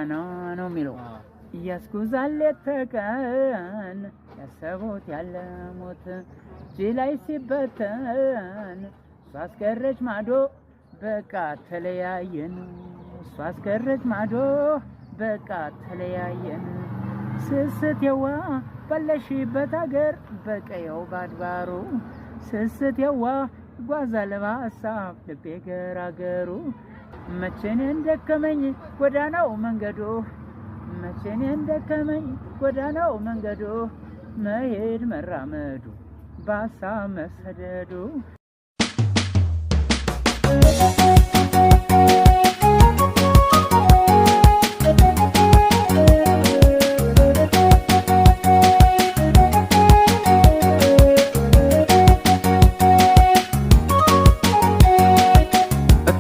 ጎዳና ነው የሚለው ያስጉዛል ተቀን ያሰቡት ያለሙት ጅላይ ሲበተን ሷስከረች ማዶ በቃ ተለያየን ሷስከረች ማዶ በቃ ተለያየን ስስትየዋ ባለሽበት አገር በቀየው ባድባሩ ስስትየዋ ጓዛለ በሀሳብ ልቤ ገራገሩ መቼኔ እንደከመኝ ጎዳናው መንገዱ መቼኔ እንደከመኝ ጎዳናው መንገዱ መሄድ መራመዱ በሀሳብ መሰደዱ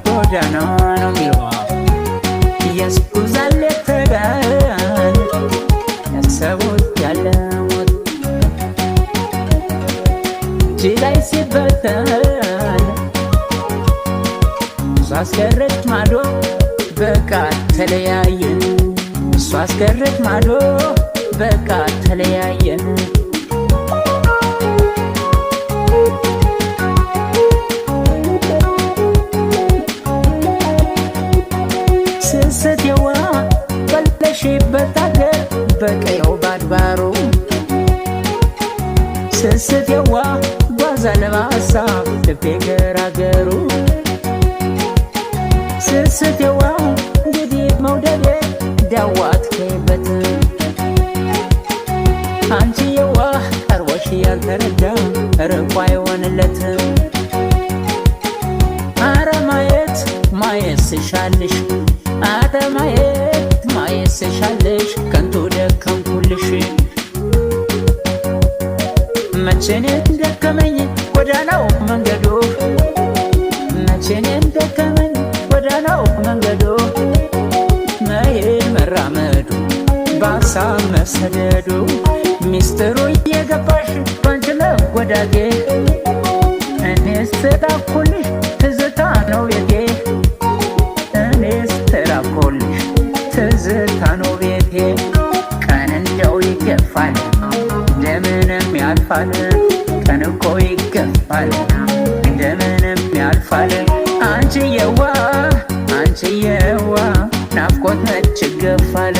ጎዳና ነው የሚለው ያስጉዛል ተቀን ያሰቡት ያለሙት ጅላይ ሲበተን ሷስከረች ማዶ በቃ ተለያየን ሷስከረች ማዶ በቃ ተለያየን ስስትየዋ ባለሽበት አገር በቀየው ባድባሩ ስስትየዋ ጓዛለ በሀሳብ ልቤ ገራገሩ ስስትየዋ እንግዲህ መውደዴ ዳዋት ከይበት አንቺየዋ ቀርቦሽ ያልተረዳ ርቆ አይሆንለት አረ ማየት ስሻልሽ አረ ማየት ስሻልሽ ከንቱ ደከምኩልሽ መቼኔ እንደከመኝ ጎዳናው መንገዱ መቼኔ እንደከመኝ ጎዳናው መንገዱ መሄድ መራመዱ በሀሳብ መሰደዱ ሚስጥሩ እየገባሽ ባንቺ መጎዳቴ እኔስ ተላኩልሽ ትዝታ ነው ቤቴ እኔስ ተላኩልሽ ትዝታ ነው ቤቴ ቀን እንደው ይገፋል እንደምንም ያልፋል ቀን እኮ ይገፋል እንደምንም ያልፋል አንቺየዋ ናፍቆት መች ይገፋል